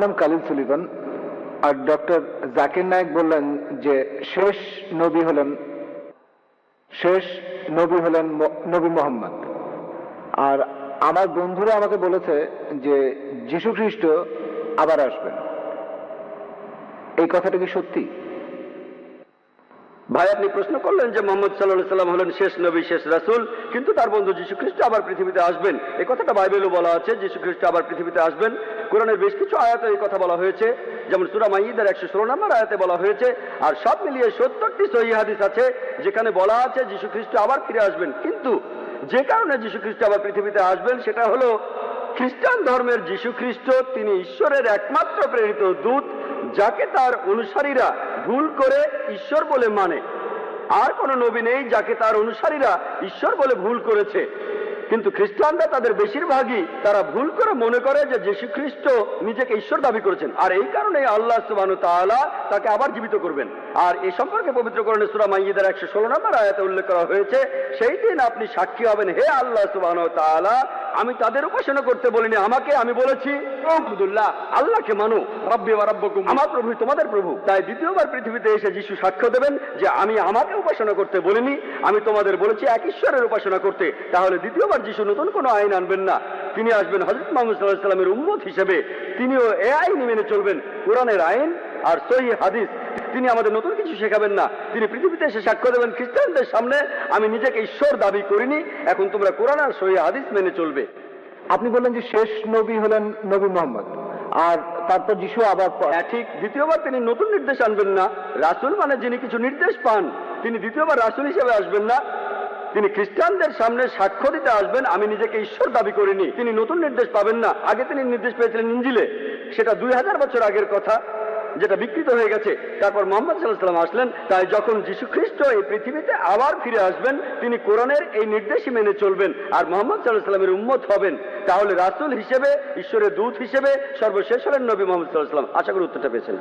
নাম কালিল সুলিভান। আর ডক্টর জাকির নায়েক বললেন যে শেষ নবী হলেন নবী মোহাম্মদ। আর আমার বন্ধুরা আমাকে বলেছে যে যীশু খ্রিস্ট আবার আসবেন। এই কথাটা কি সত্যি? ভাই, আপনি প্রশ্ন করলেন যে মোহাম্মদ সাল্লাল্লাহু আলাইহি সাল্লাম হলেন শেষ নবী, শেষ রাসূল, কিন্তু তার বন্ধু যীশু খ্রিস্ট আবার পৃথিবীতে আসবেন। এই কথাটা বাইবেলও বলা আছে, যীশু খ্রিস্ট আবার পৃথিবীতে আসবেন। কোরআনের বেশ কিছু আয়াতে এই কথা বলা হয়েছে, যেমন সূরা মাইদার 116 নম্বর আয়াতে বলা হয়েছে। আর সব মিলিয়ে 70টি সহিহ হাদিস আছে যেখানে বলা আছে যীশু খ্রিস্ট আবার ফিরে আসবেন। কিন্তু যে কারণে যীশু খ্রিস্ট আবার পৃথিবীতে আসবেন সেটা হলো খ্রিস্টান ধর্মের যীশু খ্রিস্ট তিনি ঈশ্বরের একমাত্র প্রেরিত দূত, যাকে তার অনুসারীরা ভুল করে ঈশ্বর বলে মানে। আর কোনো নবী নেই যাকে তার অনুসারীরা ঈশ্বর বলে ভুল করেছে। কিন্তু খ্রিস্টানরা তাদের বেশিরভাগই তারা ভুল করে মনে করে যে যীশু খ্রিস্ট নিজেকে ঈশ্বর দাবি করেছেন, আর এই কারণে আল্লাহ সুবহানাহু ওয়া তাআলা তাকে আবার জীবিত করবেন। আর এ সম্পর্কে পবিত্র কোরআনে সূরা মাইদার 116 নম্বর আয়াতে উল্লেখ করা হয়েছে, সেই দিন আপনি সাক্ষী হবেন, হে আল্লাহ সুবহানাহু ওয়া তাআলা, আমি তাদের উপাসনা করতে বলিনি, আমাকে আমি বলেছি আবুদুল্লাহ, আল্লাহকে মানো, রাব্বি ওয়া রাব্বুকুম, আমার প্রভু তোমাদের প্রভু। তাই দ্বিতীয়বার পৃথিবীতে এসে যীশু সাক্ষ্য দেবেন যে আমি আমাকে উপাসনা করতে বলিনি, আমি তোমাদের বলেছি এক ঈশ্বরের উপাসনা করতে। তাহলে দ্বিতীয়বার যীশু নতুন কোনো আইন আনবেন না, তিনি আসবেন হযরত মুহাম্মদ সাল্লাল্লাহু আলাইহি সাল্লামের উম্মত হিসেবে। তিনিও এ আইন মেনে চলবেন, কোরআনের আইন আর সহিহ হাদিস। তিনি আমাদের নতুন কিছু শেখাবেন না। তিনি পৃথিবীতে এসে সাক্ষ্য দেবেন খ্রিস্টানদের সামনে, আমি নিজেকে ঈশ্বর দাবি করিনি, এখন তোমরা কোরআন আর সহিহ হাদিস মেনে চলবে। আপনি বললেন যে শেষ নবী হলেন নবী মোহাম্মদ, আর তারপর যীশু আবার হ্যাঁ ঠিক, দ্বিতীয়বার তিনি নতুন নির্দেশ আনবেন না। রাসূল মানে যিনি কিছু নির্দেশ পান, তিনি দ্বিতীয়বার রাসূল হিসেবে আসবেন না। তিনি খ্রিস্টানদের সামনে সাক্ষ্য দিতে আসবেন, আমি নিজেকে ঈশ্বর দাবি করিনি। তিনি নতুন নির্দেশ পাবেন না। আগে তিনি নির্দেশ পেয়েছিলেন ইনজিলে, সেটা 2000 বছর আগের কথা, যেটা বিকৃত হয়ে গেছে। তারপর মুহাম্মদ সাল্লাল্লাহু আলাইহি সাল্লাম আসলেন। তাই যখন যীশু খ্রিস্ট এই পৃথিবীতে আবার ফিরে আসবেন, তিনি কোরআনের এই নির্দেশই মেনে চলবেন আর মুহাম্মদ সাল্লাল্লাহু আলাইহি সাল্লামের উম্মত হবেন। তাহলে রাসূল হিসেবে, ঈশ্বরের দূত হিসেবে সর্বশেষ হলেন নবী মুহাম্মদ সাল্লাল্লাহু আলাইহি সাল্লাম। আশা করি উত্তরটা পেয়েছেন।